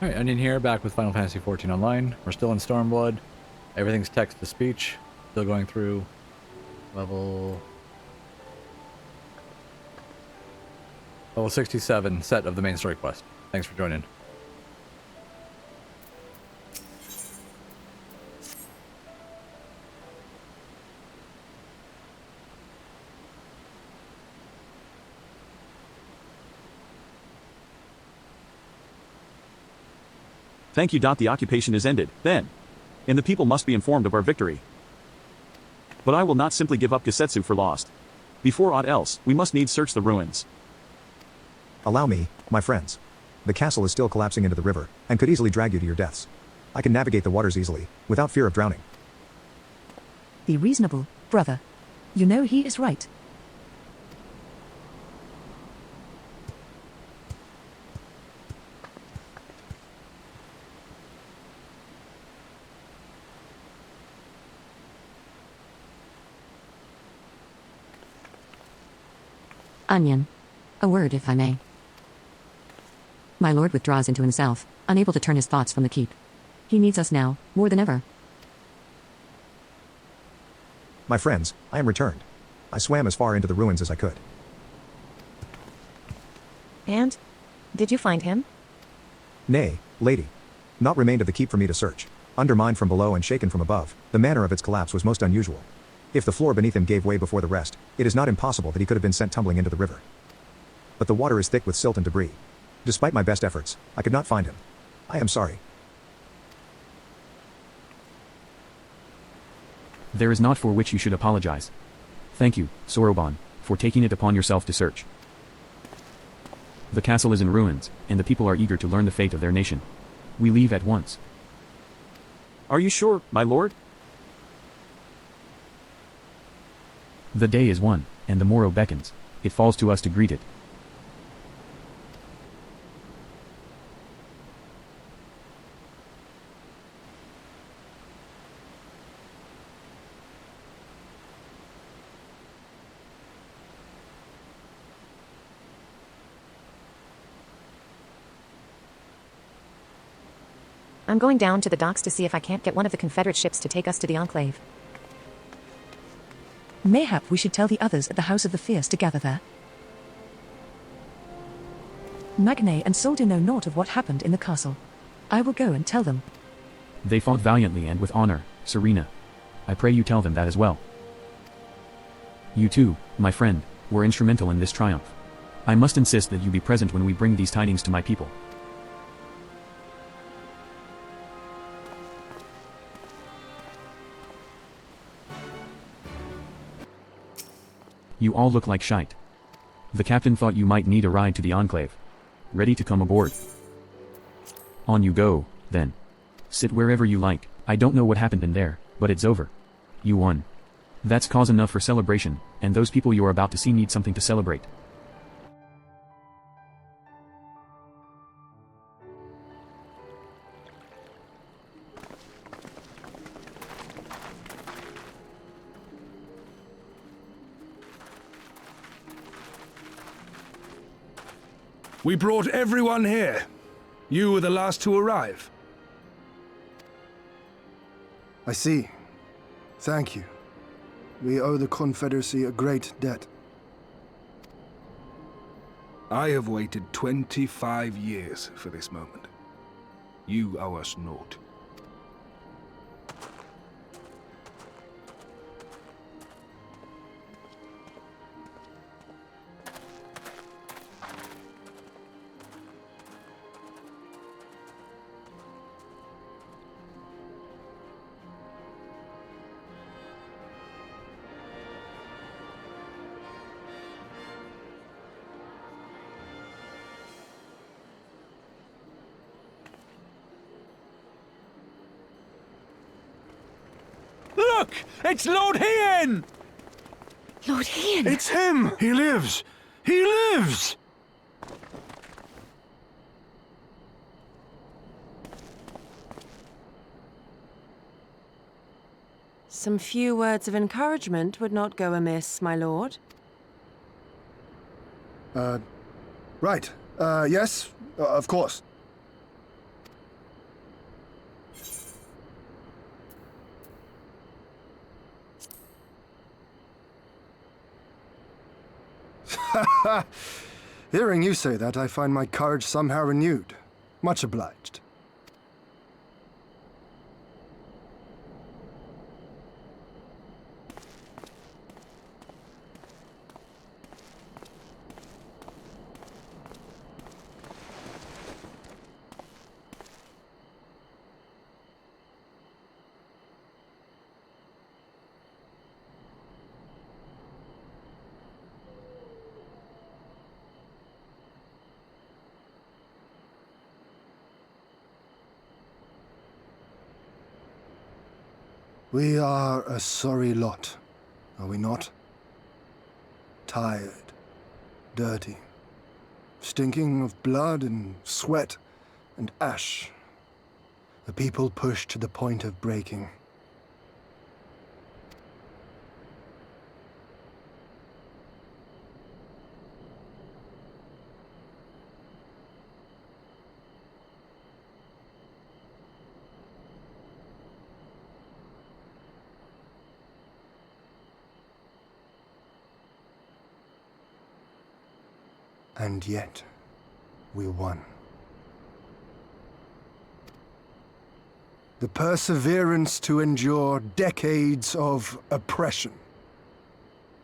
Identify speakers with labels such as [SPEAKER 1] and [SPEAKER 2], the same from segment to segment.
[SPEAKER 1] Alright, Onion here, back with Final Fantasy XIV Online. We're still in Stormblood. Everything's text to speech. Still going through level 67 set of the main story quest. Thanks for joining.
[SPEAKER 2] Thank you. The occupation is ended, then. And the people must be informed of our victory. But I will not simply give up Gesetsu for lost. Before aught else, we must needs search the ruins.
[SPEAKER 3] Allow me, my friends. The castle is still collapsing into the river, and could easily drag you to your deaths. I can navigate the waters easily, without fear of drowning.
[SPEAKER 4] Be reasonable, brother. You know he is right.
[SPEAKER 5] Onion. A word, if I may. My lord withdraws into himself, unable to turn his thoughts from the keep. He needs us now, more than ever.
[SPEAKER 3] My friends, I am returned. I swam as far into the ruins as I could.
[SPEAKER 6] And? Did you find him?
[SPEAKER 3] Nay, lady. Naught remained of the keep for me to search. Undermined from below and shaken from above, the manner of its collapse was most unusual. If the floor beneath him gave way before the rest, it is not impossible that he could have been sent tumbling into the river. But the water is thick with silt and debris. Despite my best efforts, I could not find him. I am sorry.
[SPEAKER 2] There is naught for which you should apologize. Thank you, Soroban, for taking it upon yourself to search. The castle is in ruins, and the people are eager to learn the fate of their nation. We leave at once. Are you sure, my lord? The day is won, and the morrow beckons. It falls to us to greet it.
[SPEAKER 6] I'm going down to the docks to see if I can't get one of the Confederate ships to take us to the Enclave.
[SPEAKER 4] Mayhap we should tell the others at the House of the Fierce to gather there. Magne and Soldier know naught of what happened in the castle. I will go and tell them.
[SPEAKER 2] They fought valiantly and with honor, Serena. I pray you tell them that as well. You too, my friend, were instrumental in this triumph. I must insist that you be present when we bring these tidings to my people. You all look like shite. The captain thought you might need a ride to the Enclave. Ready to come aboard? On you go, then. Sit wherever you like. I don't know what happened in there, but it's over. You won. That's cause enough for celebration, and those people you're about to see need something to celebrate.
[SPEAKER 7] We brought everyone here. You were the last to arrive.
[SPEAKER 8] I see. Thank you. We owe the Confederacy a great debt.
[SPEAKER 7] I have waited 25 years for this moment. You owe us naught. Look! It's Lord Hien!
[SPEAKER 6] Lord Hien!
[SPEAKER 8] It's him! He lives! He lives!
[SPEAKER 9] Some few words of encouragement would not go amiss, my lord.
[SPEAKER 8] Right. Yes, of course. Hearing you say that, I find my courage somehow renewed. Much obliged. We are a sorry lot, are we not? Tired, dirty, stinking of blood and sweat and ash. A people pushed to the point of breaking. And yet, we won. The perseverance to endure decades of oppression.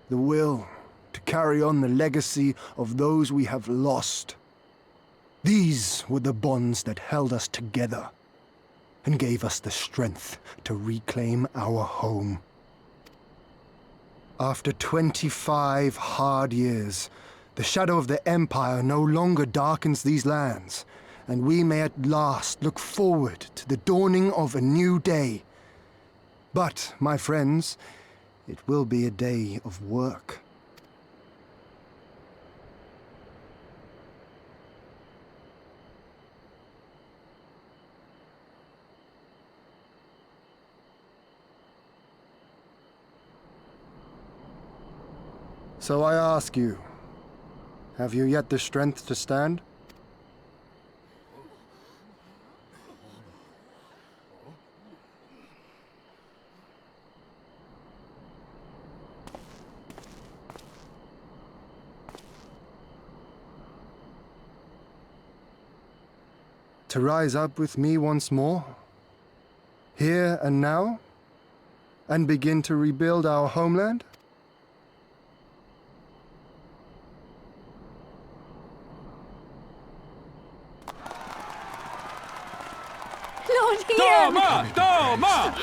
[SPEAKER 8] The will to carry on the legacy of those we have lost. These were the bonds that held us together and gave us the strength to reclaim our home. After 25 hard years, the shadow of the Empire no longer darkens these lands, and we may at last look forward to the dawning of a new day. But, my friends, it will be a day of work. So I ask you, have you yet the strength to stand? To rise up with me once more, here and now, and begin to rebuild our homeland?
[SPEAKER 10] Toma! Toma!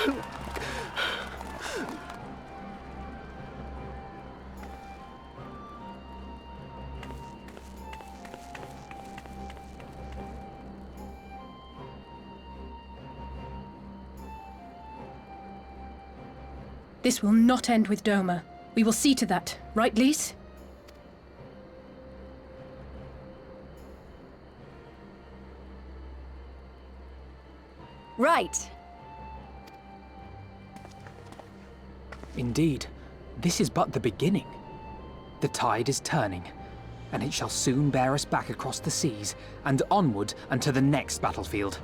[SPEAKER 11] This will not end with Doma. We will see to that, right, Lise?
[SPEAKER 6] Right.
[SPEAKER 12] Indeed, this is but the beginning. The tide is turning, and it shall soon bear us back across the seas and onward unto the next battlefield.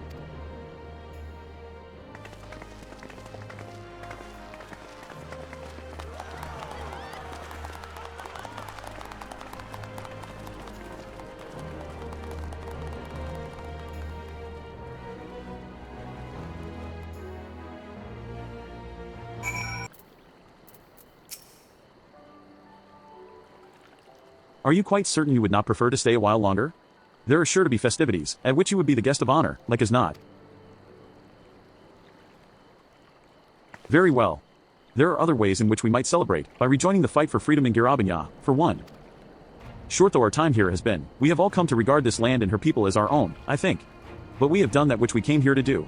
[SPEAKER 2] Are you quite certain you would not prefer to stay a while longer? There are sure to be festivities, at which you would be the guest of honor, like as not. Very well. There are other ways in which we might celebrate, by rejoining the fight for freedom in Girabanya, for one. Short though our time here has been, we have all come to regard this land and her people as our own, I think. But we have done that which we came here to do.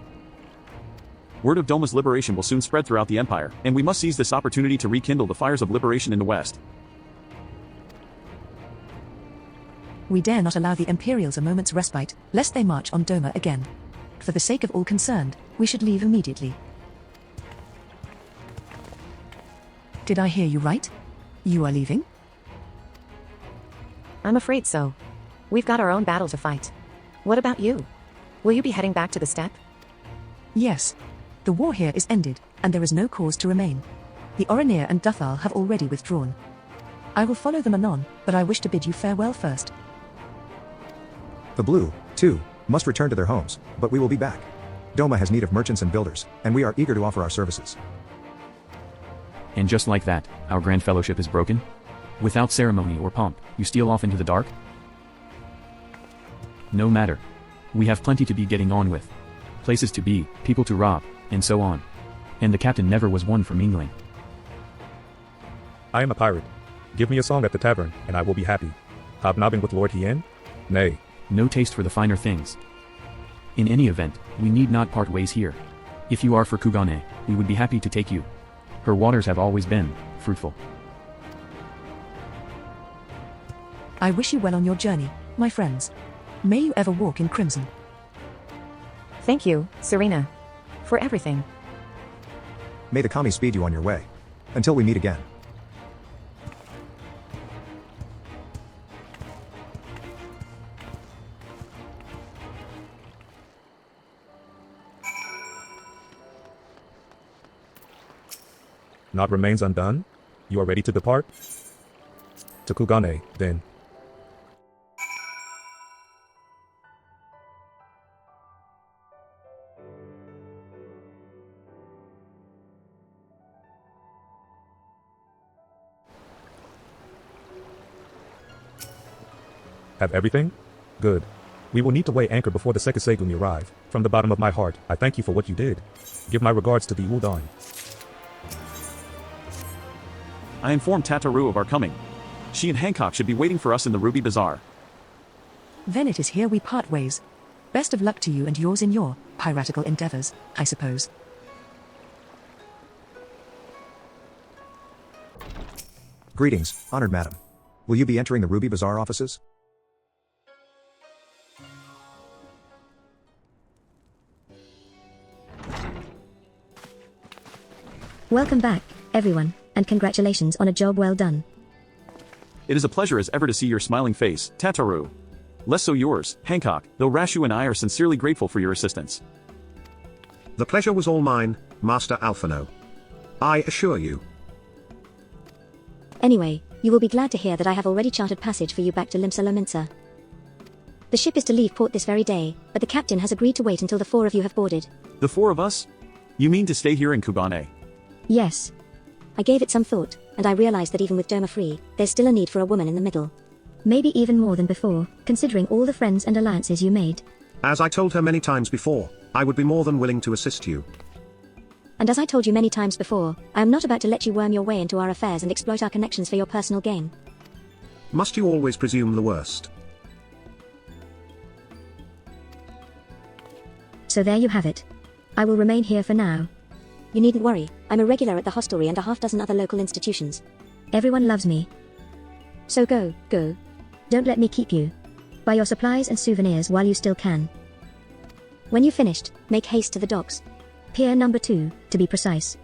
[SPEAKER 2] Word of Doma's liberation will soon spread throughout the Empire, and we must seize this opportunity to rekindle the fires of liberation in the West.
[SPEAKER 4] We dare not allow the Imperials a moment's respite, lest they march on Doma again. For the sake of all concerned, we should leave immediately. Did I hear you right? You are leaving?
[SPEAKER 6] I'm afraid so. We've got our own battle to fight. What about you? Will you be heading back to the steppe?
[SPEAKER 4] Yes. The war here is ended, and there is no cause to remain. The Oranir and Duthal have already withdrawn. I will follow them anon, but I wish to bid you farewell first.
[SPEAKER 3] The Blue, too, must return to their homes, but we will be back. Doma has need of merchants and builders, and we are eager to offer our services.
[SPEAKER 2] And just like that, our grand fellowship is broken? Without ceremony or pomp, you steal off into the dark? No matter. We have plenty to be getting on with. Places to be, people to rob, and so on. And the captain never was one for mingling.
[SPEAKER 13] I am a pirate. Give me a song at the tavern, and I will be happy. Hobnobbing with Lord Hien? Nay.
[SPEAKER 2] No taste for the finer things. In any event, we need not part ways here. If you are for Kugane, we would be happy to take you. Her waters have always been fruitful.
[SPEAKER 4] I wish you well on your journey, my friends. May you ever walk in crimson.
[SPEAKER 6] Thank you, Serena, for everything.
[SPEAKER 3] May the kami speed you on your way. Until we meet again.
[SPEAKER 13] Naught remains undone? You are ready to depart? To Kugane, then. Have everything? Good. We will need to weigh anchor before the Sekisegumi arrive. From the bottom of my heart, I thank you for what you did. Give my regards to the Udon.
[SPEAKER 14] I informed Tataru of our coming. She and Hancock should be waiting for us in the Ruby Bazaar.
[SPEAKER 4] Then it is here we part ways. Best of luck to you and yours in your piratical endeavors, I suppose.
[SPEAKER 3] Greetings, honored madam. Will you be entering the Ruby Bazaar offices?
[SPEAKER 15] Welcome back, everyone, and congratulations on a job well done.
[SPEAKER 14] It is a pleasure as ever to see your smiling face, Tataru. Less so yours, Hancock, though Rashu and I are sincerely grateful for your assistance.
[SPEAKER 16] The pleasure was all mine, Master Alphino. I assure you.
[SPEAKER 15] Anyway, you will be glad to hear that I have already chartered passage for you back to Limsa Lominsa. The ship is to leave port this very day, but the captain has agreed to wait until the 4 of you have boarded.
[SPEAKER 14] The 4 of us? You mean to stay here in Kugane?
[SPEAKER 15] Yes. I gave it some thought, and I realized that even with Doma free, there's still a need for a woman in the middle. Maybe even more than before, considering all the friends and alliances you made.
[SPEAKER 16] As I told her many times before, I would be more than willing to assist you.
[SPEAKER 15] And as I told you many times before, I am not about to let you worm your way into our affairs and exploit our connections for your personal gain.
[SPEAKER 16] Must you always presume the worst?
[SPEAKER 15] So there you have it. I will remain here for now. You needn't worry, I'm a regular at the hostelry and a half-dozen other local institutions. Everyone loves me. So go. Don't let me keep you. Buy your supplies and souvenirs while you still can. When you've finished, make haste to the docks. Pier number 2, to be precise.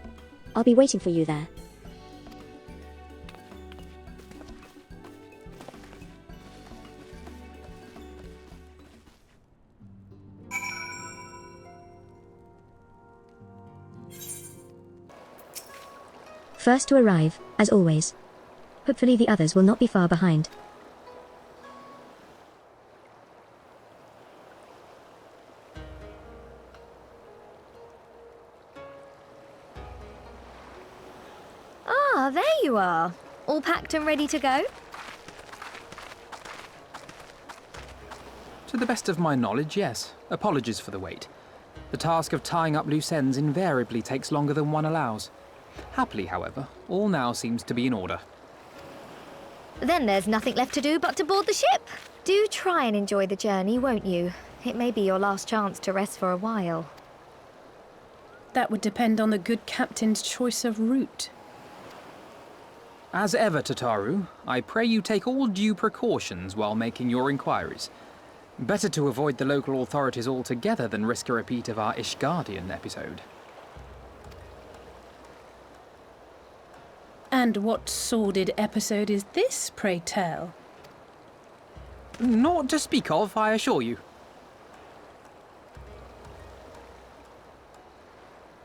[SPEAKER 15] I'll be waiting for you there. First to arrive, as always. Hopefully the others will not be far behind.
[SPEAKER 17] Ah, there you are. All packed and ready to go?
[SPEAKER 12] To the best of my knowledge, yes. Apologies for the wait. The task of tying up loose ends invariably takes longer than one allows. Happily, however, all now seems to be in order.
[SPEAKER 17] Then there's nothing left to do but to board the ship. Do try and enjoy the journey, won't you? It may be your last chance to rest for a while.
[SPEAKER 11] That would depend on the good captain's choice of route.
[SPEAKER 12] As ever, Tataru, I pray you take all due precautions while making your inquiries. Better to avoid the local authorities altogether than risk a repeat of our Ishgardian episode.
[SPEAKER 11] And what sordid episode is this, pray tell?
[SPEAKER 12] Naught to speak of, I assure you.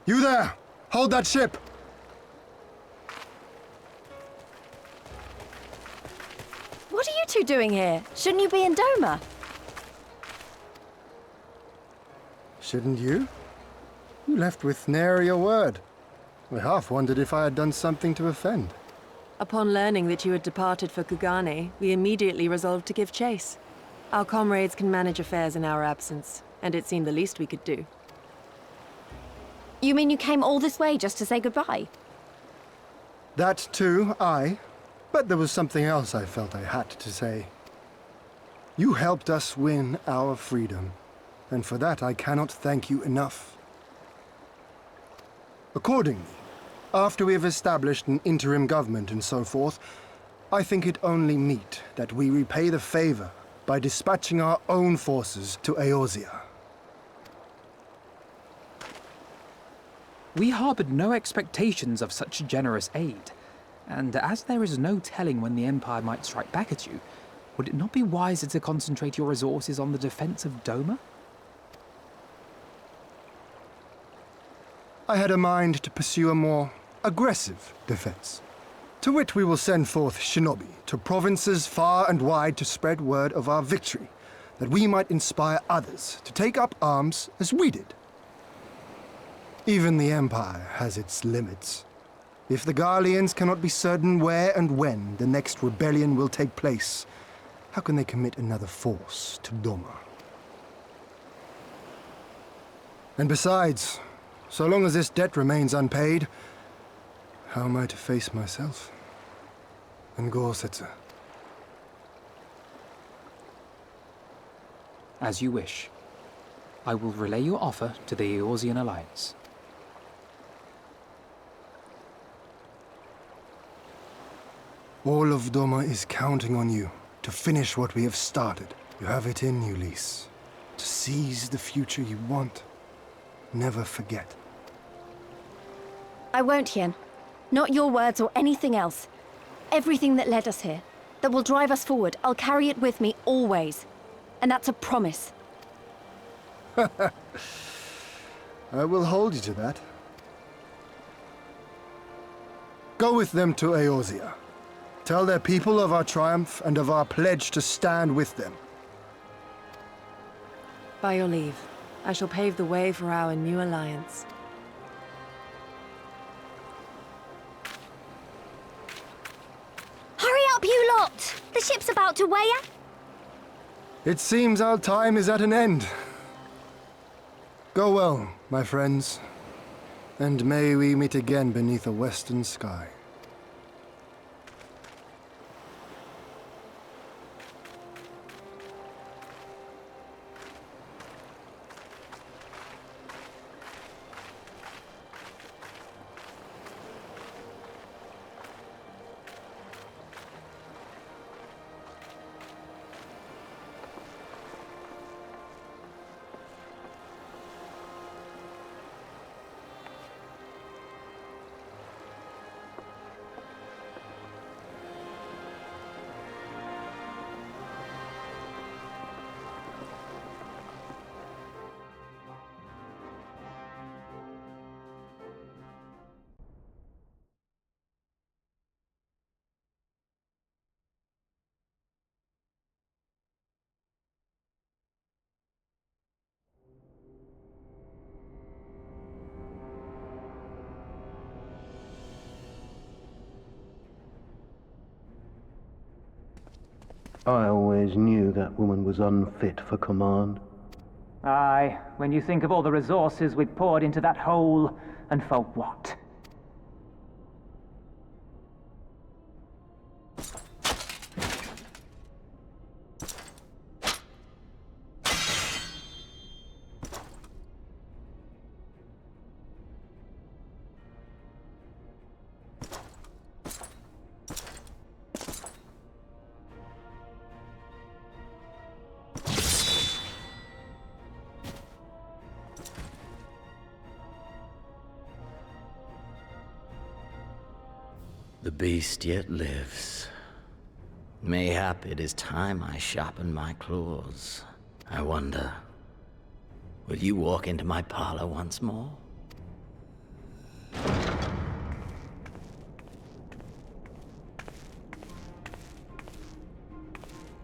[SPEAKER 8] You there! Hold that ship!
[SPEAKER 18] two doing here? Shouldn't you be in Doma?
[SPEAKER 8] Shouldn't you? You left with nary a word. I half wondered if I had done something to offend.
[SPEAKER 9] Upon learning that you had departed for Kugane, we immediately resolved to give chase. Our comrades can manage affairs in our absence, and it seemed the least we could do.
[SPEAKER 18] You mean you came all this way just to say goodbye?
[SPEAKER 8] That too, aye. But there was something else I felt I had to say. You helped us win our freedom, and for that I cannot thank you enough. Accordingly, after we have established an interim government and so forth, I think it only meet that we repay the favor by dispatching our own forces to Eorzea.
[SPEAKER 12] We harbored no expectations of such generous aid, and as there is no telling when the Empire might strike back at you, would it not be wiser to concentrate your resources on the defense of Doma?
[SPEAKER 8] I had a mind to pursue a more aggressive defense, to which we will send forth shinobi to provinces far and wide to spread word of our victory, that we might inspire others to take up arms as we did. Even the Empire has its limits. If the Garleans cannot be certain where and when the next rebellion will take place, how can they commit another force to Doma? And besides, so long as this debt remains unpaid, how am I to face myself and Gorsetzer?
[SPEAKER 12] As you wish. I will relay your offer to the Eorzean Alliance.
[SPEAKER 8] All of Doma is counting on you to finish what we have started. You have it in you, Lys. To seize the future you want. Never forget.
[SPEAKER 18] I won't, Hien. Not your words or anything else. Everything that led us here, that will drive us forward, I'll carry it with me always. And that's a promise.
[SPEAKER 8] I will hold you to that. Go with them to Eorzea. Tell their people of our triumph and of our pledge to stand with them.
[SPEAKER 9] By your leave, I shall pave the way for our new alliance.
[SPEAKER 17] Hurry up, you lot! The ship's about to weigh out.
[SPEAKER 8] It seems our time is at an end. Go well, my friends, and may we meet again beneath a western sky.
[SPEAKER 19] I always knew that woman was unfit for command.
[SPEAKER 20] Aye, when you think of all the resources we'd poured into that hole, and for what?
[SPEAKER 21] The beast yet lives. Mayhap it is time I sharpen my claws. I wonder, will you walk into my parlor once more?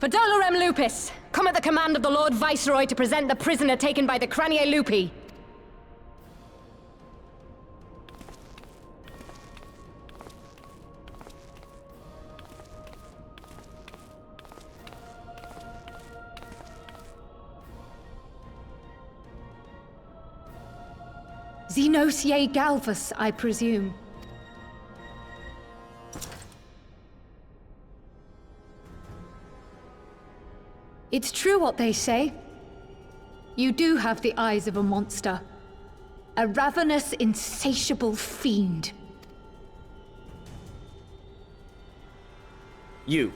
[SPEAKER 1] For Dolorem Lupus, come at the command of the Lord Viceroy to present the prisoner taken by the Cranie Lupi.
[SPEAKER 11] Xenosier Galvus, I presume. It's true what they say. You do have the eyes of a monster. A ravenous, insatiable fiend.
[SPEAKER 21] You,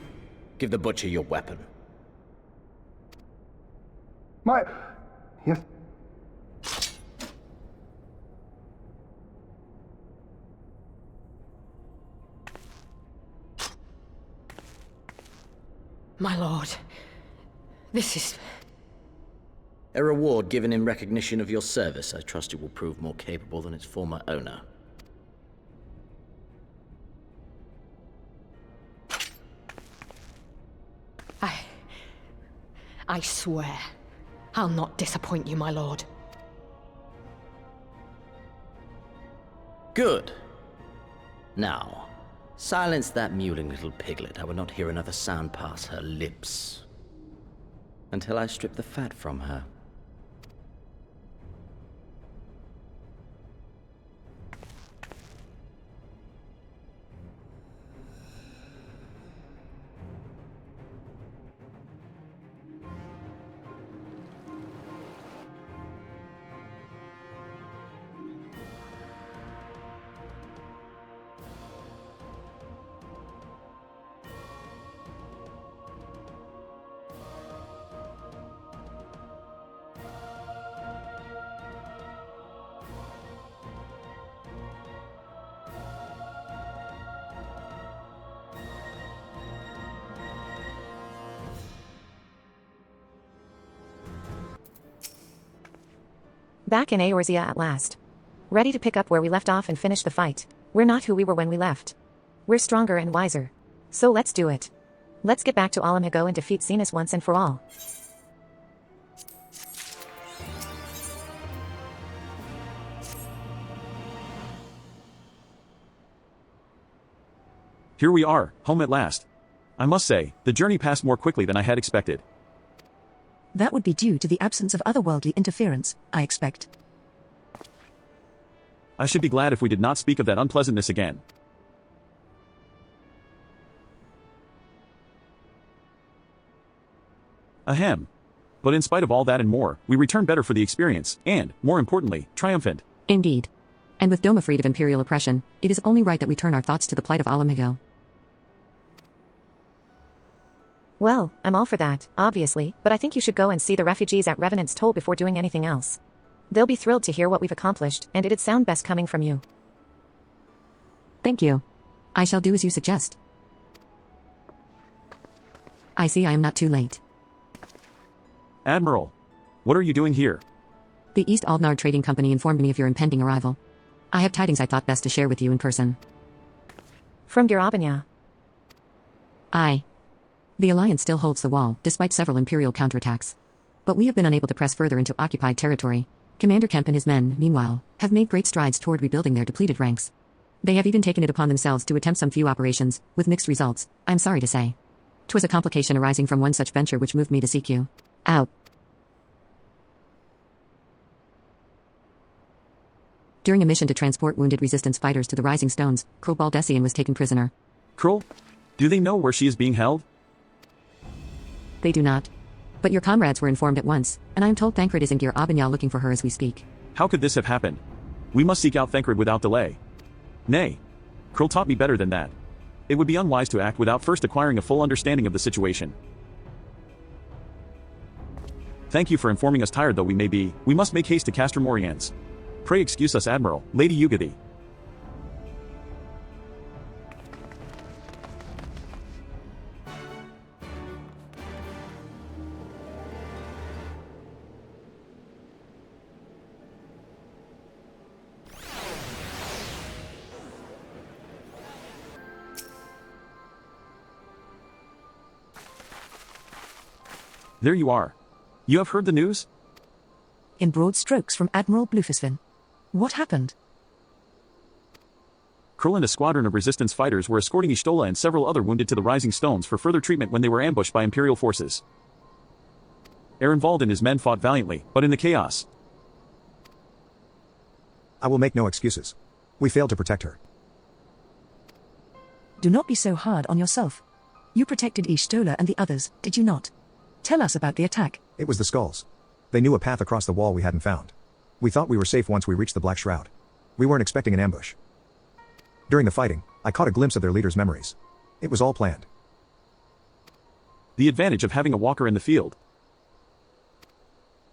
[SPEAKER 21] give the butcher your weapon.
[SPEAKER 8] Yes.
[SPEAKER 1] My lord, this is...
[SPEAKER 21] A reward given in recognition of your service. I trust it will prove more capable than its former owner.
[SPEAKER 1] I swear, I'll not disappoint you, my lord.
[SPEAKER 21] Good. Now, silence that mewling little piglet. I will not hear another sound pass her lips until I strip the fat from her.
[SPEAKER 6] Back in Eorzea at last. Ready to pick up where we left off and finish the fight. We're not who we were when we left. We're stronger and wiser. So let's do it. Let's get back to Alamhigo and defeat Xenos once and for all.
[SPEAKER 14] Here we are, home at last. I must say, the journey passed more quickly than I had expected.
[SPEAKER 4] That would be due to the absence of otherworldly interference, I expect.
[SPEAKER 14] I should be glad if we did not speak of that unpleasantness again. Ahem. But in spite of all that and more, we return better for the experience, and, more importantly, triumphant.
[SPEAKER 5] Indeed. And with Doma freed of Imperial oppression, it is only right that we turn our thoughts to the plight of Alamhigo.
[SPEAKER 6] Well, I'm all for that, obviously, but I think you should go and see the refugees at Revenant's Toll before doing anything else. They'll be thrilled to hear what we've accomplished, and it'd sound best coming from you.
[SPEAKER 5] Thank you. I shall do as you suggest. I see I am not too late.
[SPEAKER 14] Admiral, what are you doing here?
[SPEAKER 5] The East Aldnard Trading Company informed me of your impending arrival. I have tidings I thought best to share with you in person.
[SPEAKER 6] From Dir Abanya.
[SPEAKER 5] Aye. The Alliance still holds the wall, despite several Imperial counterattacks. But we have been unable to press further into occupied territory. Commander Kemp and his men, meanwhile, have made great strides toward rebuilding their depleted ranks. They have even taken it upon themselves to attempt some few operations, with mixed results, I'm sorry to say. 'Twas a complication arising from one such venture which moved me to seek you. Out. During a mission to transport wounded resistance fighters to the Rising Stones, Krul Baldessian was taken prisoner.
[SPEAKER 14] Krul? Do they know where she is being held?
[SPEAKER 5] They do not. But your comrades were informed at once, and I am told Thancred is in Dir Abanya looking for her as we speak.
[SPEAKER 14] How could this have happened? We must seek out Thancred without delay. Nay. Krul taught me better than that. It would be unwise to act without first acquiring a full understanding of the situation. Thank you for informing us. Tired though we may be, we must make haste to Castor Morians. Pray excuse us, Admiral, Lady Yugadi. There you are. You have heard the news?
[SPEAKER 4] In broad strokes from Admiral Bluefisfin. What happened?
[SPEAKER 14] Krull and a squadron of resistance fighters were escorting Y'shtola and several other wounded to the Rising Stones for further treatment when they were ambushed by Imperial forces. Ehrenwald and his men fought valiantly, but in the chaos.
[SPEAKER 3] I will make no excuses. We failed to protect her.
[SPEAKER 4] Do not be so hard on yourself. You protected Y'shtola and the others, did you not? Tell us about the attack.
[SPEAKER 3] It was the skulls. They knew a path across the wall we hadn't found. We thought we were safe once we reached the Black Shroud. We weren't expecting an ambush. During the fighting, I caught a glimpse of their leader's memories. It was all planned.
[SPEAKER 14] The advantage of having a walker in the field.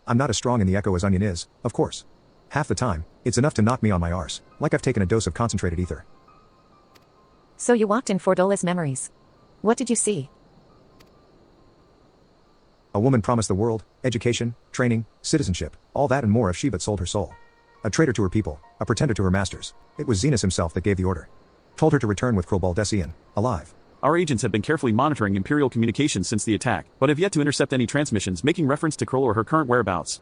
[SPEAKER 3] I'm not as strong in the Echo as Onion is, of course. Half the time, it's enough to knock me on my arse, like I've taken a dose of concentrated ether.
[SPEAKER 6] So you walked in Fordola's memories. What did you see?
[SPEAKER 3] A woman promised the world, education, training, citizenship, all that and more if she but sold her soul. A traitor to her people, a pretender to her masters. It was Xenos himself that gave the order. Told her to return with Krull Baldessian, alive.
[SPEAKER 14] Our agents have been carefully monitoring Imperial communications since the attack, but have yet to intercept any transmissions making reference to Krull or her current whereabouts.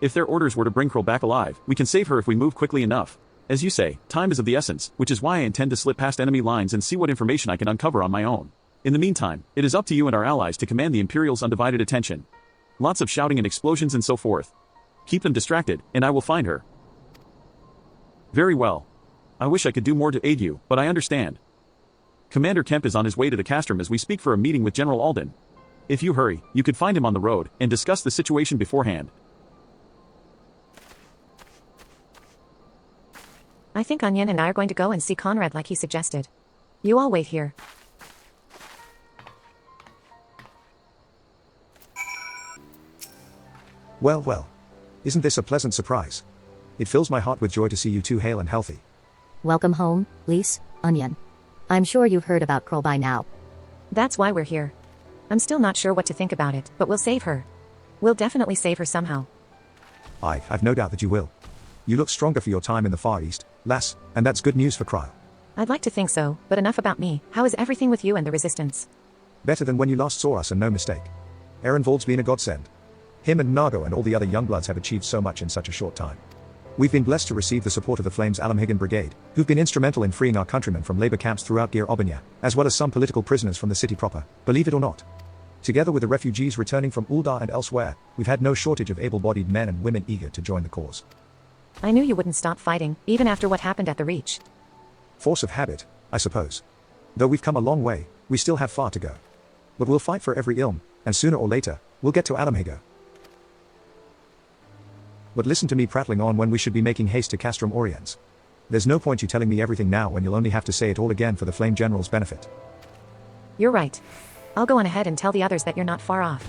[SPEAKER 14] If their orders were to bring Krull back alive, we can save her if we move quickly enough. As you say, time is of the essence, which is why I intend to slip past enemy lines and see what information I can uncover on my own. In the meantime, it is up to you and our allies to command the Imperials' undivided attention. Lots of shouting and explosions and so forth. Keep them distracted, and I will find her. Very well. I wish I could do more to aid you, but I understand. Commander Kemp is on his way to the Castrum as we speak for a meeting with General Alden. If you hurry, you could find him on the road, and discuss the situation beforehand.
[SPEAKER 6] I think Onion and I are going to go and see Conrad like he suggested. You all wait here.
[SPEAKER 3] Well, well. Isn't this a pleasant surprise? It fills my heart with joy to see you two hale and healthy.
[SPEAKER 7] Welcome home, Lise, Onion. I'm sure you've heard about Krull by now.
[SPEAKER 6] That's why we're here. I'm still not sure what to think about it, but we'll save her. We'll definitely save her somehow.
[SPEAKER 3] I've no doubt that you will. You look stronger for your time in the Far East, lass, and that's good news for Kryle.
[SPEAKER 6] I'd like to think so, but enough about me. How is everything with you and the Resistance?
[SPEAKER 3] Better than when you last saw us, and no mistake. Ehrenwald's been a godsend. Him and Nago and all the other youngbloods have achieved so much in such a short time. We've been blessed to receive the support of the Flames Alamhigan Brigade, who've been instrumental in freeing our countrymen from labor camps throughout Gir Obanya, as well as some political prisoners from the city proper, believe it or not. Together with the refugees returning from Uldar and elsewhere, we've had no shortage of able-bodied men and women eager to join the cause.
[SPEAKER 6] I knew you wouldn't stop fighting, even after what happened at the Reach.
[SPEAKER 3] Force of habit, I suppose. Though we've come a long way, we still have far to go. But we'll fight for every ilm, and sooner or later, we'll get to Alamhigo. But listen to me prattling on when we should be making haste to Castrum Oriens. There's no point you telling me everything now when you'll only have to say it all again for the Flame General's benefit.
[SPEAKER 6] You're right. I'll go on ahead and tell the others that you're not far off.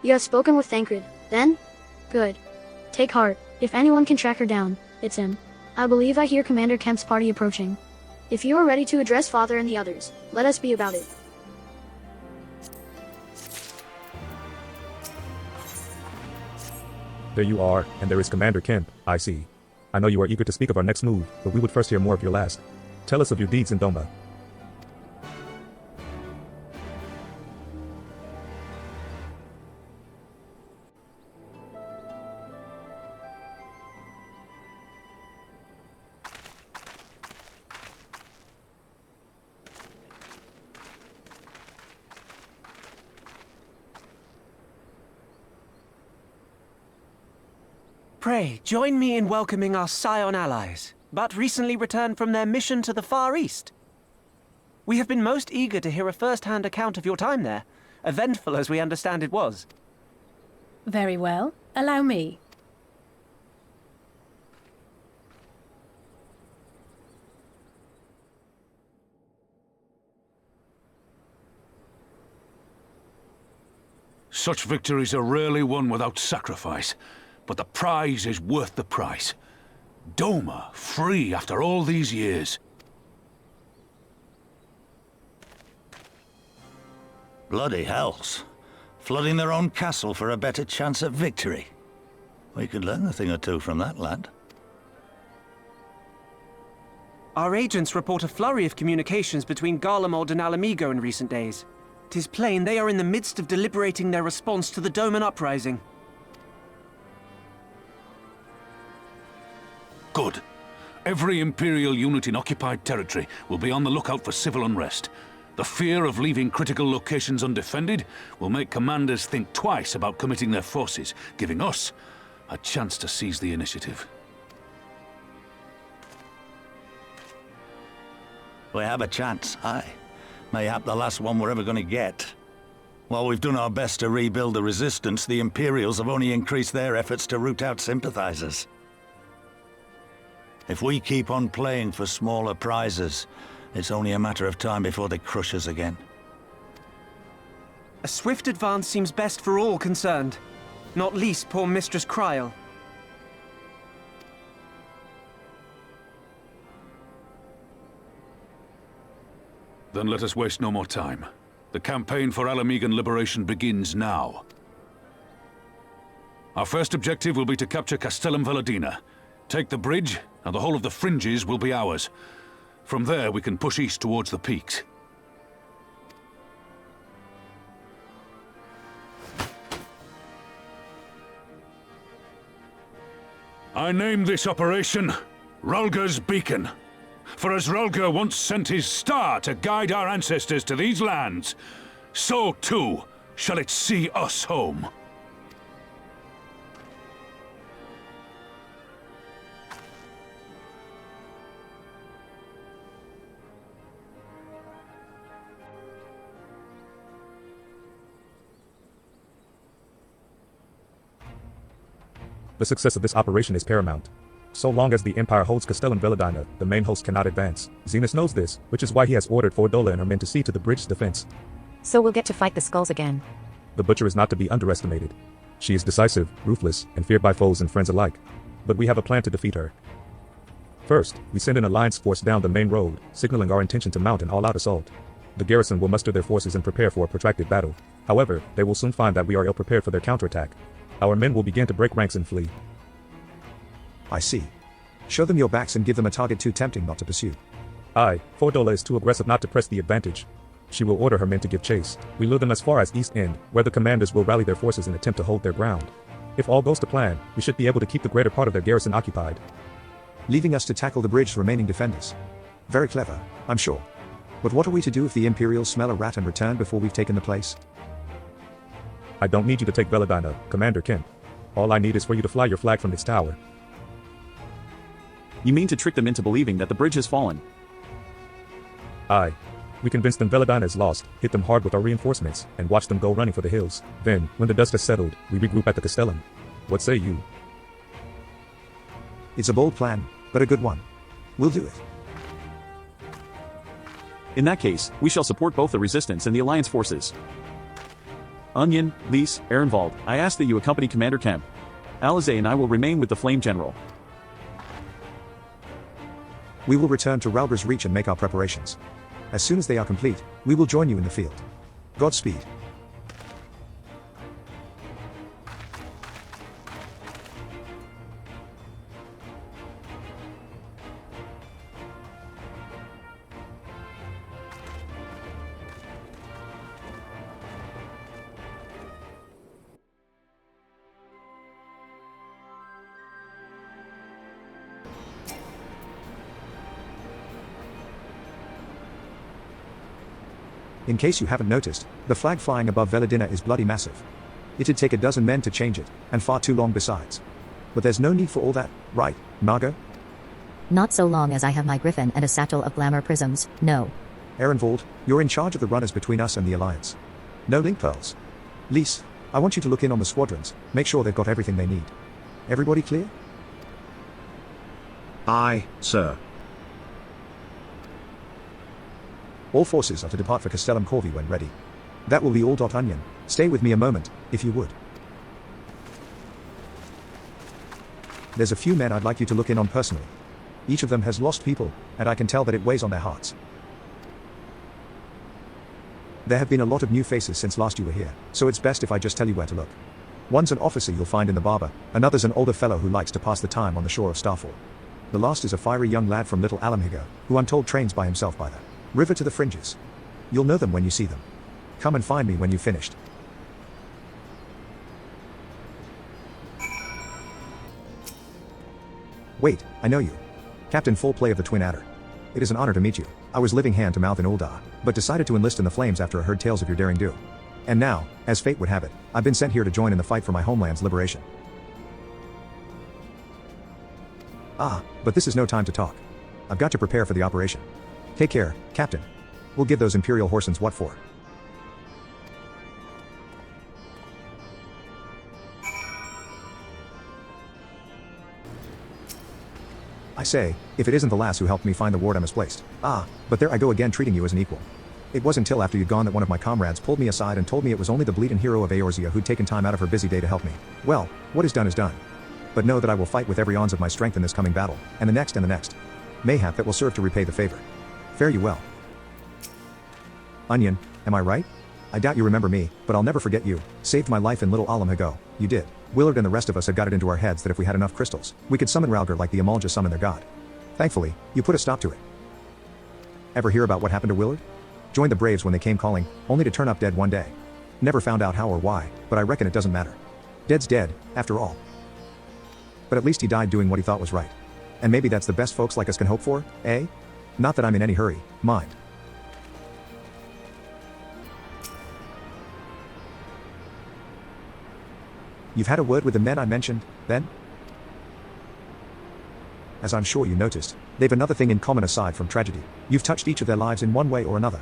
[SPEAKER 22] You have spoken with Thancred, then? Good. Take heart. If anyone can track her down, it's him. I believe I hear Commander Kemp's party approaching. If you are ready to address Father and the others, let us be about it.
[SPEAKER 13] There you are, and there is Commander Kemp, I see. I know you are eager to speak of our next move, but we would first hear more of your last. Tell us of your deeds in Doma.
[SPEAKER 23] Pray, join me in welcoming our Scion allies, but recently returned from their mission to the Far East. We have been most eager to hear a first-hand account of your time there, eventful as we understand it was.
[SPEAKER 11] Very well. Allow me.
[SPEAKER 10] Such victories are rarely won without sacrifice, but the prize is worth the price. Doma, free after all these years.
[SPEAKER 21] Bloody hells. Flooding their own castle for a better chance at victory. We could learn a thing or two from that lad.
[SPEAKER 23] Our agents report a flurry of communications between Garlemald and Alamigo in recent days. 'Tis plain they are in the midst of deliberating their response to the Doman uprising.
[SPEAKER 10] Good. Every Imperial unit in occupied territory will be on the lookout for civil unrest. The fear of leaving critical locations undefended will make commanders think twice about committing their forces, giving us a chance to seize the initiative.
[SPEAKER 2] We have a chance, aye. Mayhap the last one we're ever going to get. While we've done our best to rebuild the resistance, the Imperials have only increased their efforts to root out sympathizers. If we keep on playing for smaller prizes, it's only a matter of time before they crush us again.
[SPEAKER 23] A swift advance seems best for all concerned, not least poor Mistress Kryl.
[SPEAKER 10] Then let us waste no more time. The campaign for Alamigan liberation begins now. Our first objective will be to capture Castellum Veladina. Take the bridge, and the whole of the fringes will be ours. From there, we can push east towards the peaks. I name this operation Rhalgr's Beacon. For as Rhalgr once sent his star to guide our ancestors to these lands, so too shall it see us home.
[SPEAKER 13] The success of this operation is paramount. So long as the Empire holds Castellum Veladina, the main host cannot advance. Zenus knows this, which is why he has ordered Fordola and her men to see to the bridge's defense.
[SPEAKER 6] So we'll get to fight the skulls again.
[SPEAKER 13] The Butcher is not to be underestimated. She is decisive, ruthless, and feared by foes and friends alike. But we have a plan to defeat her. First, we send an alliance force down the main road, signaling our intention to mount an all-out assault. The garrison will muster their forces and prepare for a protracted battle. However, they will soon find that we are ill-prepared for their counterattack. Our men will begin to break ranks and flee.
[SPEAKER 3] I see. Show them your backs and give them a target too tempting not to pursue.
[SPEAKER 13] Aye, Fordola is too aggressive not to press the advantage. She will order her men to give chase. We lure them as far as East End, where the commanders will rally their forces and attempt to hold their ground. If all goes to plan, we should be able to keep the greater part of their garrison occupied.
[SPEAKER 3] Leaving us to tackle the bridge's remaining defenders. Very clever, I'm sure. But what are we to do if the Imperials smell a rat and return before we've taken the place?
[SPEAKER 13] I don't need you to take Veladina, Commander Kemp. All I need is for you to fly your flag from its tower.
[SPEAKER 14] You mean to trick them into believing that the bridge has fallen?
[SPEAKER 13] Aye. We convince them Veladina is lost, hit them hard with our reinforcements, and watch them go running for the hills. Then, when the dust has settled, we regroup at the Castellum. What say you?
[SPEAKER 3] It's a bold plan, but a good one. We'll do it.
[SPEAKER 14] In that case, we shall support both the Resistance and the Alliance forces. Onion, Lise, Ehrenwald, I ask that you accompany Commander Kemp. Alize and I will remain with the Flame General.
[SPEAKER 3] We will return to Rhalgr's Reach and make our preparations. As soon as they are complete, we will join you in the field. Godspeed. In case you haven't noticed, the flag flying above Veladina is bloody massive. It'd take a dozen men to change it, and far too long besides. But there's no need for all that, right, Margot?
[SPEAKER 7] Not so long as I have my griffin and a satchel of glamour prisms, no.
[SPEAKER 3] Ehrenwald, you're in charge of the runners between us and the Alliance. No link pearls. Lise, I want you to look in on the squadrons, make sure they've got everything they need. Everybody clear?
[SPEAKER 15] Aye, sir.
[SPEAKER 3] All forces are to depart for Castellum Corvi when ready. That will be all. Onion, stay with me a moment, if you would. There's a few men I'd like you to look in on personally. Each of them has lost people, and I can tell that it weighs on their hearts. There have been a lot of new faces since last you were here, so it's best if I just tell you where to look. One's an officer you'll find in the barber, another's an older fellow who likes to pass the time on the shore of Starfall. The lost is a fiery young lad from Little Alamhigo, who I'm told trains by himself by the river to the fringes. You'll know them when you see them. Come and find me when you've finished. Wait, I know you. Captain Full Play of the Twin Adder. It is an honor to meet you. I was living hand to mouth in Ul'dah, but decided to enlist in the flames after I heard tales of your daring do. And now, as fate would have it, I've been sent here to join in the fight for my homeland's liberation. Ah, but this is no time to talk. I've got to prepare for the operation. Take care, Captain. We'll give those Imperial Horsens what for. I say, if it isn't the lass who helped me find the ward I misplaced. Ah, but there I go again treating you as an equal. It wasn't until after you'd gone that one of my comrades pulled me aside and told me it was only the bleeding hero of Eorzea who'd taken time out of her busy day to help me. Well, what is done is done. But know that I will fight with every ounce of my strength in this coming battle, and the next and the next. Mayhap that will serve to repay the favor. Fare you well. Onion, am I right? I doubt you remember me, but I'll never forget you. Saved my life in Little Alamhigo. You did. Willard and the rest of us had got it into our heads that if we had enough crystals, we could summon Rhalgr like the Amalja summon their god. Thankfully, you put a stop to it. Ever hear about what happened to Willard? Joined the Braves when they came calling, only to turn up dead one day. Never found out how or why, but I reckon it doesn't matter. Dead's dead, after all. But at least he died doing what he thought was right. And maybe that's the best folks like us can hope for, eh? Not that I'm in any hurry, mind. You've had a word with the men I mentioned, then? As I'm sure you noticed, they've another thing in common aside from tragedy. You've touched each of their lives in one way or another.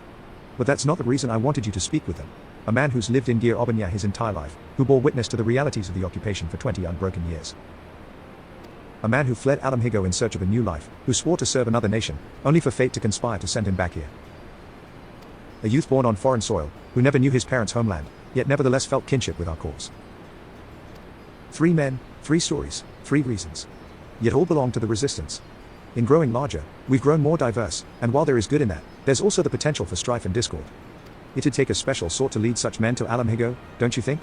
[SPEAKER 3] But that's not the reason I wanted you to speak with them. A man who's lived in Gir Obanya his entire life, who bore witness to the realities of the occupation for 20 unbroken years. A man who fled Alamhigo in search of a new life, who swore to serve another nation, only for fate to conspire to send him back here. A youth born on foreign soil, who never knew his parents' homeland, yet nevertheless felt kinship with our cause. 3 men, 3 stories, 3 reasons. Yet all belong to the resistance. In growing larger, we've grown more diverse, and while there is good in that, there's also the potential for strife and discord. It'd take a special sort to lead such men to Alamhigo, don't you think?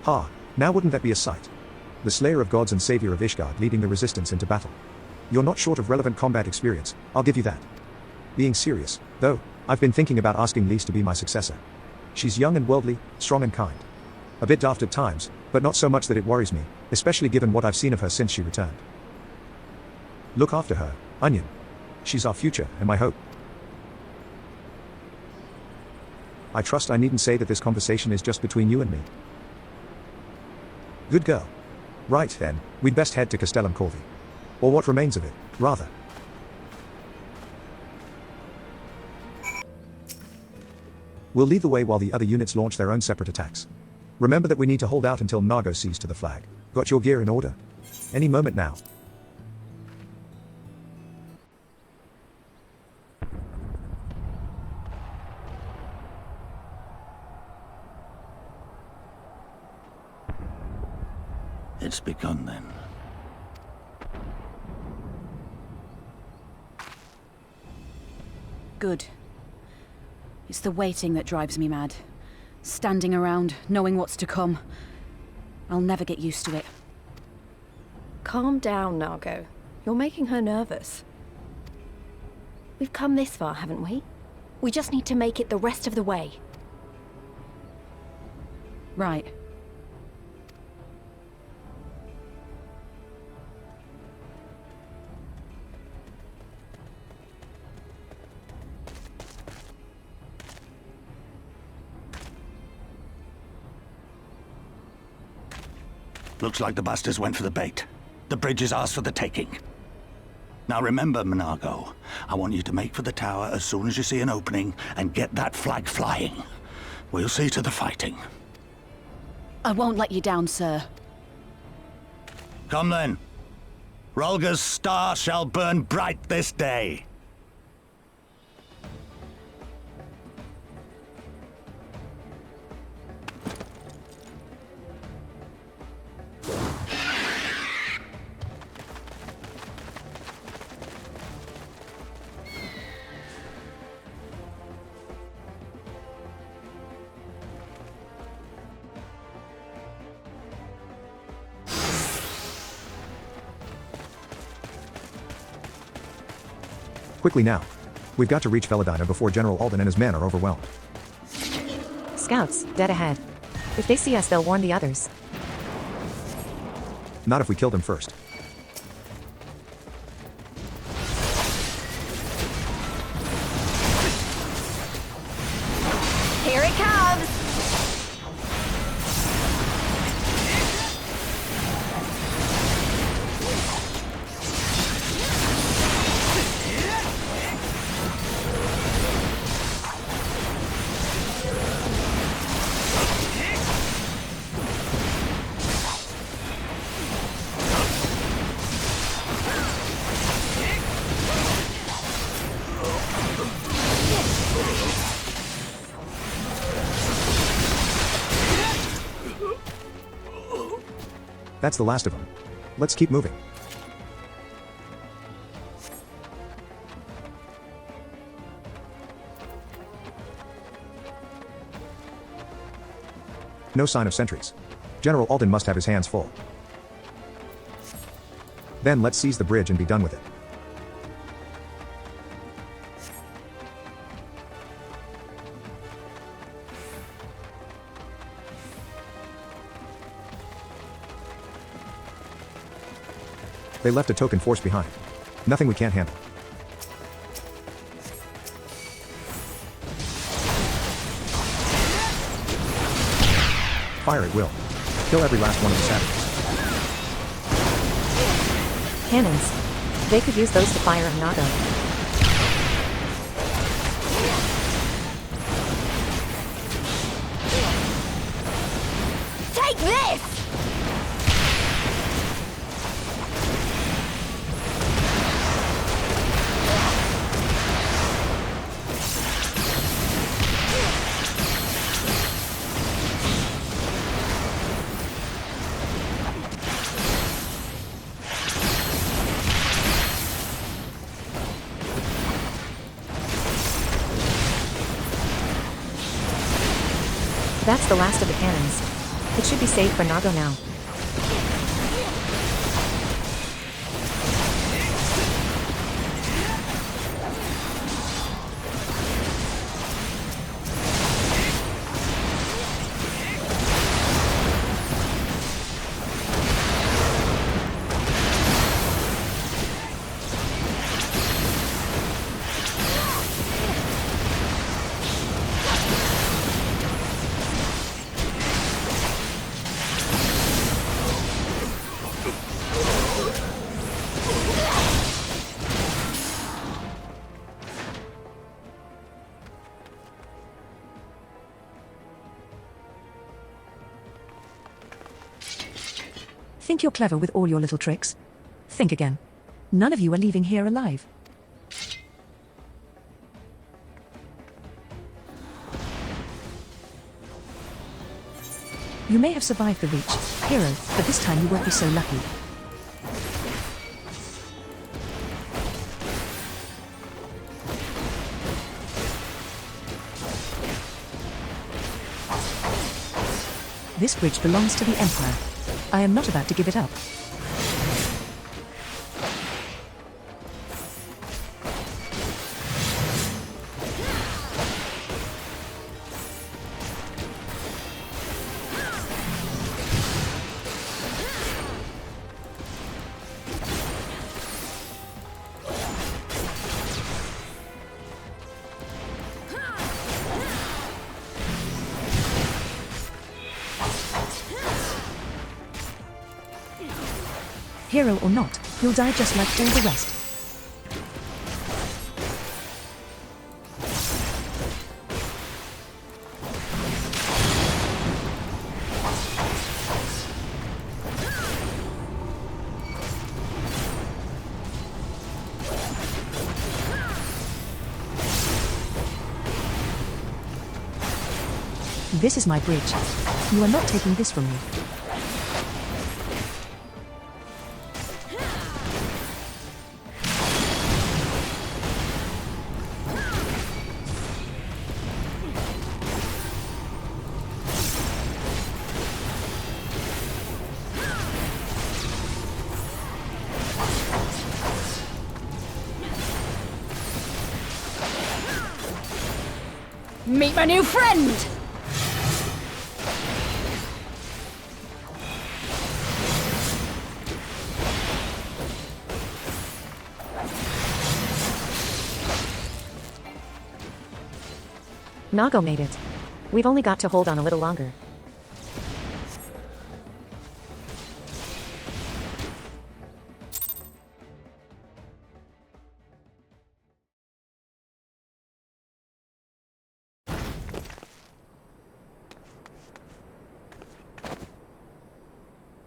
[SPEAKER 3] Ha, now wouldn't that be a sight? The slayer of gods and savior of Ishgard leading the resistance into battle. You're not short of relevant combat experience, I'll give you that. Being serious, though, I've been thinking about asking Lise to be my successor. She's young and worldly, strong and kind. A bit daft at times, but not so much that it worries me, especially given what I've seen of her since she returned. Look after her, Onion. She's our future and my hope. I trust I needn't say that this conversation is just between you and me. Good girl. Right then, we'd best head to Castellum Corvi. Or what remains of it, rather. We'll lead the way while the other units launch their own separate attacks. Remember that we need to hold out until Nago sees to the flag. Got your gear in order? Any moment now.
[SPEAKER 2] It's begun then.
[SPEAKER 12] Good. It's the waiting that drives me mad. Standing around, knowing what's to come. I'll never get used to it.
[SPEAKER 18] Calm down, Nago. You're making her nervous. We've come this far, haven't we? We just need to make it the rest of the way.
[SPEAKER 12] Right.
[SPEAKER 2] Looks like the bastards went for the bait. The bridge is ours for the taking. Now remember, Menago, I want you to make for the tower as soon as you see an opening and get that flag flying. We'll see to the fighting.
[SPEAKER 12] I won't let you down, sir.
[SPEAKER 2] Come then. Rhalgr's star shall burn bright this day.
[SPEAKER 3] Quickly now. We've got to reach Veladina before General Alden and his men are overwhelmed.
[SPEAKER 6] Scouts, dead ahead. If they see us, they'll warn the others.
[SPEAKER 3] Not if we kill them first.
[SPEAKER 17] Here it comes!
[SPEAKER 3] That's the last of them. Let's keep moving. No sign of sentries. General Alden must have his hands full. Then let's seize the bridge and be done with it. They left a token force behind. Nothing we can't handle. Fire at will. Kill every last one of the savages.
[SPEAKER 6] Cannons. They could use those to fire a Nago.
[SPEAKER 17] Take this!
[SPEAKER 6] That's the last of the cannons. It should be safe for Nago now.
[SPEAKER 4] Think you're clever with all your little tricks? Think again. None of you are leaving here alive. You may have survived the reach, hero, but this time you won't be so lucky. This bridge belongs to the Emperor. I am not about to give it up. Hero or not, you'll die just like all the rest. This is my bridge. You are not taking this from me.
[SPEAKER 1] Meet my new friend!
[SPEAKER 6] Nago made it. We've only got to hold on a little longer.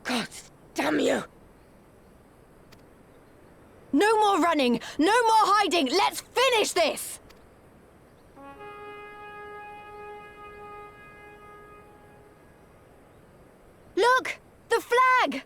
[SPEAKER 1] God damn you! No more running! No more hiding! Let's finish this! Look! The flag!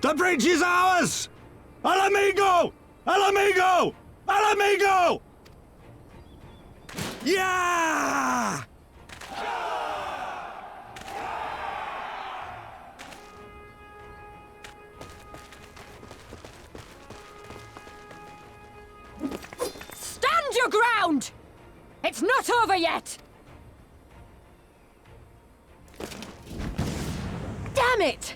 [SPEAKER 2] The bridge is ours! Al amigo! Al amigo! Al amigo! Yeah!
[SPEAKER 1] Stand your ground! It's not over yet! Damn it!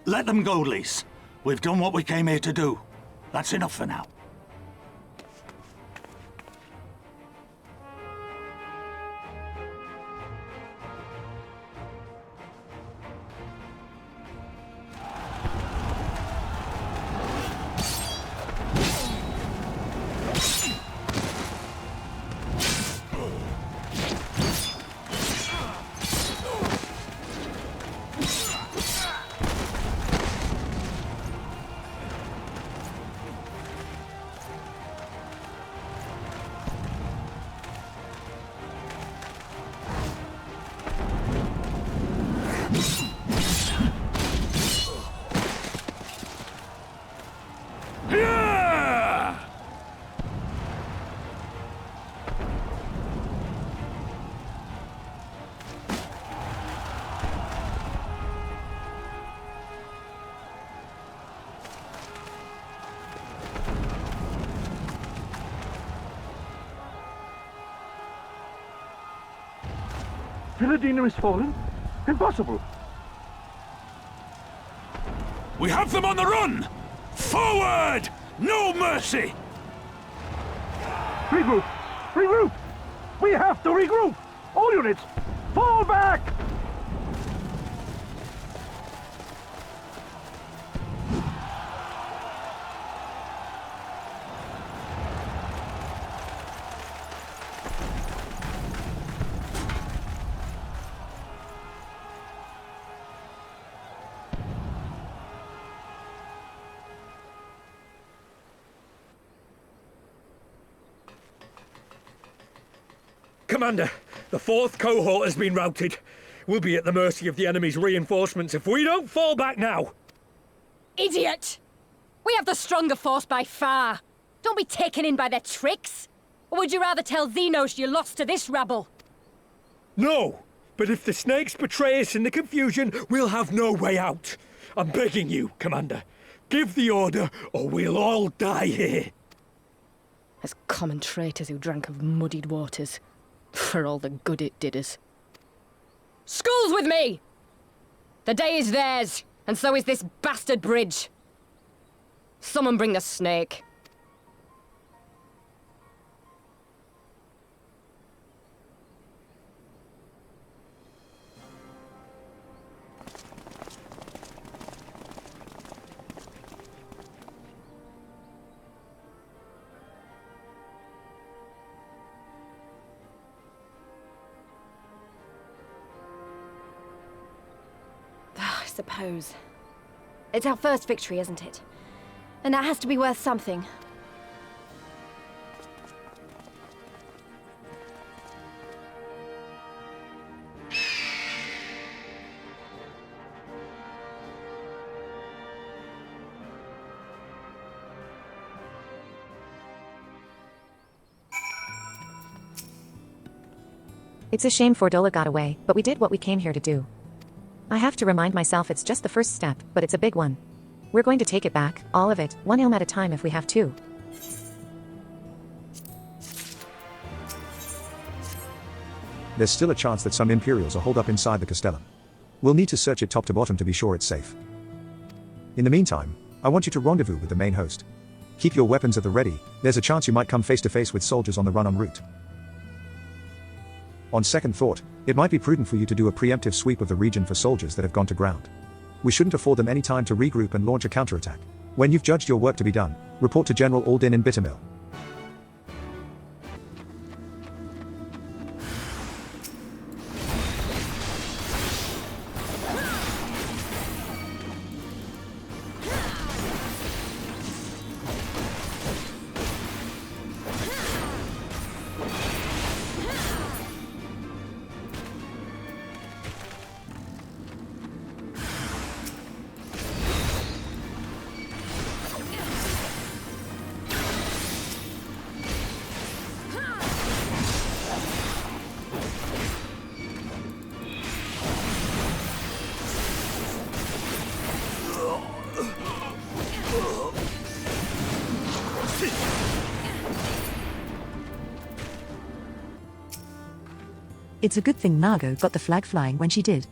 [SPEAKER 2] Let them go, Lise. We've done what we came here to do. That's enough for now.
[SPEAKER 10] Villadina is fallen? Impossible! We have them on the run! Forward! No mercy! Regroup! Regroup! We have to regroup! All units, fall back!
[SPEAKER 9] Commander, the 4th cohort has been routed. We'll be at the mercy of the enemy's reinforcements if we don't fall back now.
[SPEAKER 1] Idiot! We have the stronger force by far. Don't be taken in by their tricks. Or would you rather tell Xenos you lost to this rabble?
[SPEAKER 9] No, but if the snakes betray us in the confusion, we'll have no way out. I'm begging you, Commander. Give the order, or we'll all die here.
[SPEAKER 1] As common traitors who drank of muddied waters. For all the good it did us. Skulls with me! The day is theirs, and so is this bastard bridge. Someone bring the snake.
[SPEAKER 18] I suppose. It's our first victory, isn't it? And that has to be worth something.
[SPEAKER 6] It's a shame Fordola got away, but we did what we came here to do. I have to remind myself it's just the first step, but it's a big one. We're going to take it back, all of it, one ilm at a time if we have to.
[SPEAKER 3] There's still a chance that some Imperials are holed up inside the Castellum. We'll need to search it top to bottom to be sure it's safe. In the meantime, I want you to rendezvous with the main host. Keep your weapons at the ready, there's a chance you might come face to face with soldiers on the run en route. On second thought, it might be prudent for you to do a preemptive sweep of the region for soldiers that have gone to ground. We shouldn't afford them any time to regroup and launch a counterattack. When you've judged your work to be done, report to General Aldin in Bittermill.
[SPEAKER 4] It's a good thing Nago got the flag flying when she did.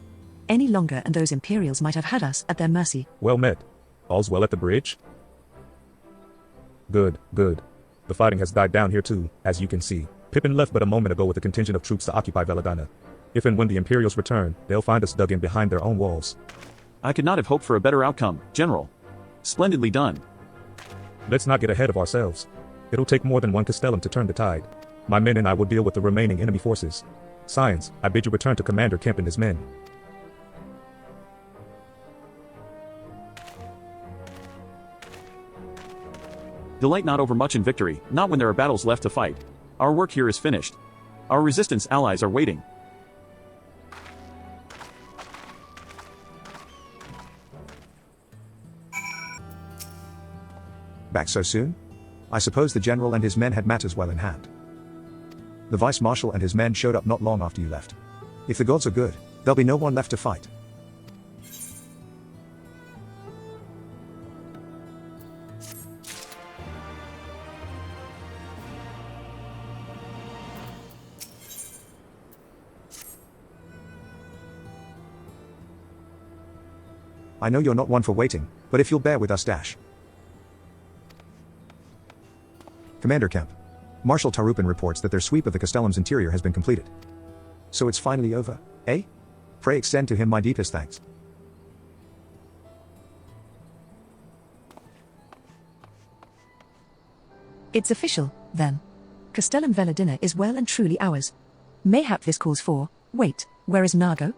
[SPEAKER 4] Any longer and those Imperials might have had us at their mercy.
[SPEAKER 13] Well met. All's well at the bridge? Good, good. The fighting has died down here too, as you can see. Pippin left but a moment ago with a contingent of troops to occupy Veladana. If and when the Imperials return, they'll find us dug in behind their own walls.
[SPEAKER 14] I could not have hoped for a better outcome, General. Splendidly done.
[SPEAKER 13] Let's not get ahead of ourselves. It'll take more than one Castellum to turn the tide. My men and I will deal with the remaining enemy forces. Science, I bid you return to Commander Kemp and his men.
[SPEAKER 14] Delight not overmuch in victory, not when there are battles left to fight. Our work here is finished. Our resistance allies are waiting.
[SPEAKER 3] Back so soon? I suppose the General and his men had matters well in hand. The Vice Marshal and his men showed up not long after you left. If the gods are good, there'll be no one left to fight. I know you're not one for waiting, but if you'll bear with us, Dash. Commander Kemp. Marshal Tarupin reports that their sweep of the Castellum's interior has been completed. So it's finally over, eh? Pray extend to him my deepest thanks.
[SPEAKER 4] It's official, then. Castellum Veladina is well and truly ours. Mayhap this calls for, wait, where is Nago?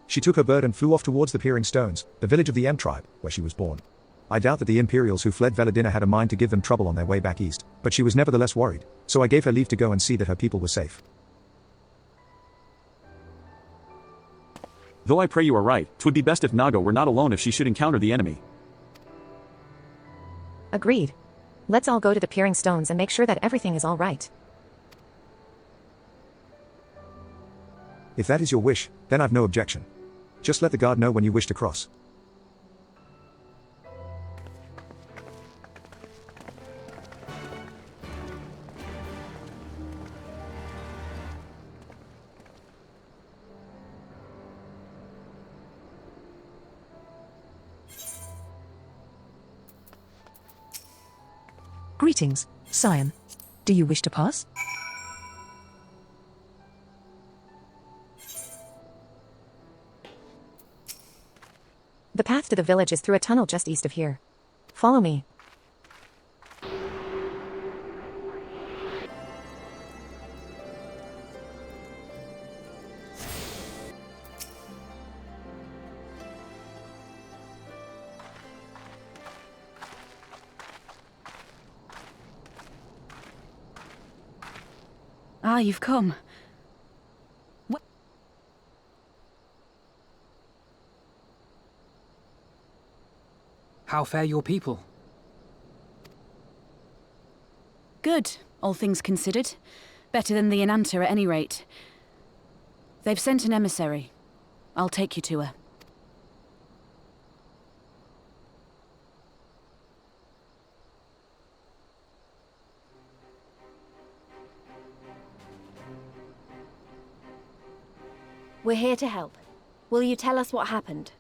[SPEAKER 3] She took her bird and flew off towards the Peering Stones, the village of the M tribe, where she was born. I doubt that the Imperials who fled Veladina had a mind to give them trouble on their way back east, but she was nevertheless worried, so I gave her leave to go and see that her people were safe.
[SPEAKER 14] Though I pray you are right, 'twould be best if Nago were not alone if she should encounter the enemy.
[SPEAKER 6] Agreed. Let's all go to the Peering Stones and make sure that everything is all right.
[SPEAKER 3] If that is your wish, then I've no objection. Just let the guard know when you wish to cross.
[SPEAKER 4] Greetings, Scion. Do you wish to pass?
[SPEAKER 6] The path to the village is through a tunnel just east of here. Follow me.
[SPEAKER 12] Ah, you've come. What?
[SPEAKER 20] How fare your people?
[SPEAKER 12] Good, all things considered. Better than the Inanta at any rate. They've sent an emissary. I'll take you to her.
[SPEAKER 18] We're here to help. Will you tell us what happened?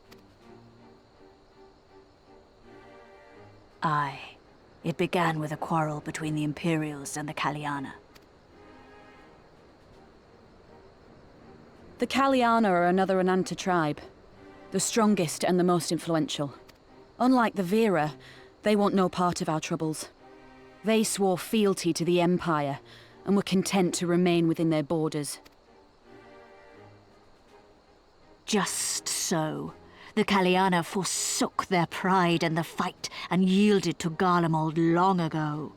[SPEAKER 15] Aye. It began with a quarrel between the Imperials and the Kaliana.
[SPEAKER 12] The Kaliana are another Ananta tribe. The strongest and the most influential. Unlike the Vera, they want no part of our troubles. They swore fealty to the Empire, and were content to remain within their borders.
[SPEAKER 15] Just so. The Kaliana forsook their pride in the fight and yielded to Garlemald long ago.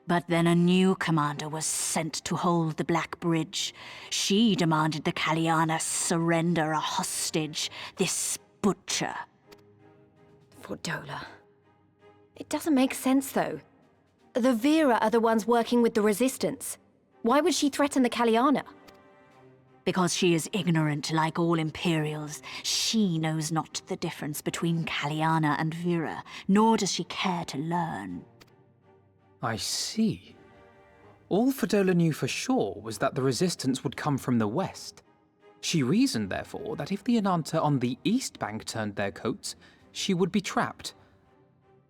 [SPEAKER 15] But then a new commander was sent to hold the Black Bridge. She demanded the Kaliana surrender a hostage, this butcher.
[SPEAKER 18] Fordola. It doesn't make sense, though. The Vera are the ones working with the Resistance. Why would she threaten the Kaliana?
[SPEAKER 15] Because she is ignorant like all Imperials. She knows not the difference between Kaliana and Vera, nor does she care to learn.
[SPEAKER 16] I see. All Fordola knew for sure was that the Resistance would come from the west. She reasoned, therefore, that if the Ananta on the east bank turned their coats, she would be trapped.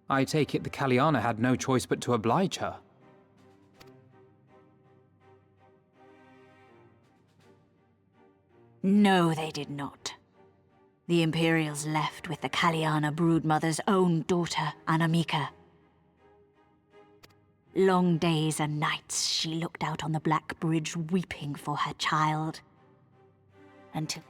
[SPEAKER 16] I take it the Kaliana had no choice but to oblige her.
[SPEAKER 15] No, they did not. The Imperials left with the Kaliana broodmother's own daughter, Anamika. Long days and nights she looked out on the Black Bridge weeping for her child. Until...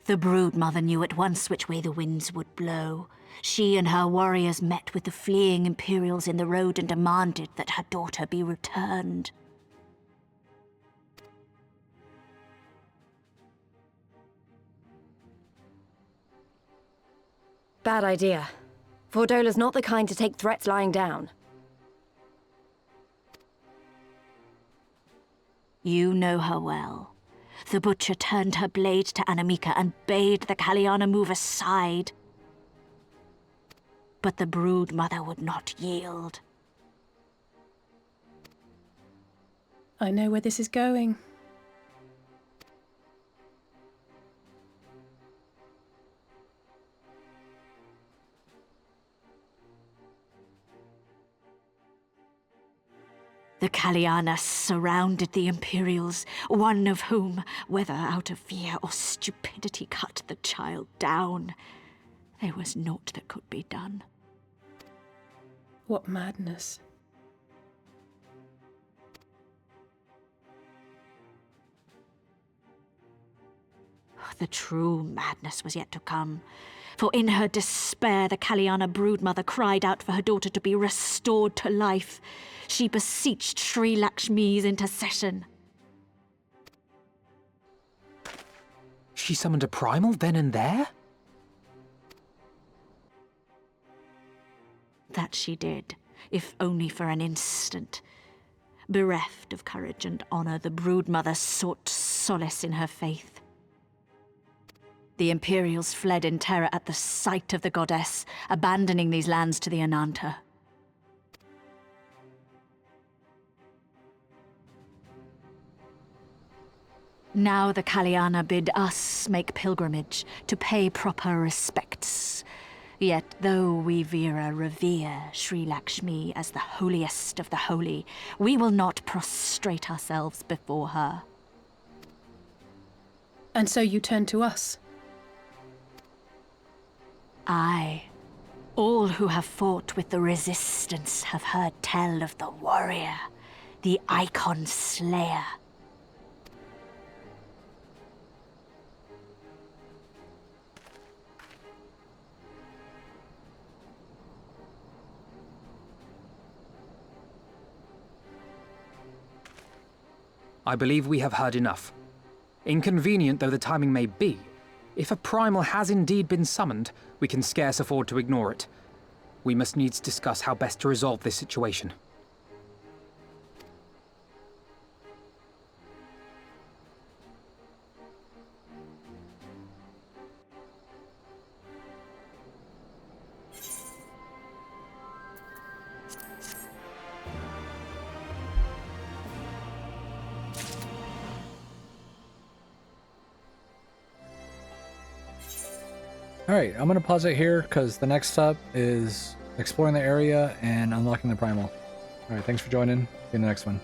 [SPEAKER 15] The broodmother knew at once which way the winds would blow. She and her warriors met with the fleeing Imperials in the road and demanded that her daughter be returned.
[SPEAKER 18] Bad idea. Fordola's not the kind to take threats lying down.
[SPEAKER 15] You know her well. The butcher turned her blade to Anamika and bade the Kaliana move aside. But the broodmother would not yield.
[SPEAKER 19] I know where this is going.
[SPEAKER 15] The Kaliana surrounded the Imperials, one of whom, whether out of fear or stupidity, cut the child down. There was naught that could be done.
[SPEAKER 19] What madness.
[SPEAKER 15] The true madness was yet to come. For in her despair, the Kaliana broodmother cried out for her daughter to be restored to life. She beseeched Sri Lakshmi's intercession.
[SPEAKER 16] She summoned a primal then and there?
[SPEAKER 15] That she did, if only for an instant. Bereft of courage and honor, the broodmother sought solace in her faith. The Imperials fled in terror at the sight of the goddess, abandoning these lands to the Ananta. Now the Kaliana bid us make pilgrimage to pay proper respects. Yet though we Vera revere Sri Lakshmi as the holiest of the holy, we will not prostrate ourselves before her.
[SPEAKER 19] And so you turn to us?
[SPEAKER 15] Aye. All who have fought with the Resistance have heard tell of the warrior, the Icon Slayer.
[SPEAKER 16] I believe we have heard enough. Inconvenient though the timing may be, If a primal has indeed been summoned, we can scarce afford to ignore it. We must needs discuss how best to resolve this situation.
[SPEAKER 5] Alright, I'm going to pause it here because the next step is exploring the area and unlocking the primal. Alright, thanks for joining. See you in the next one.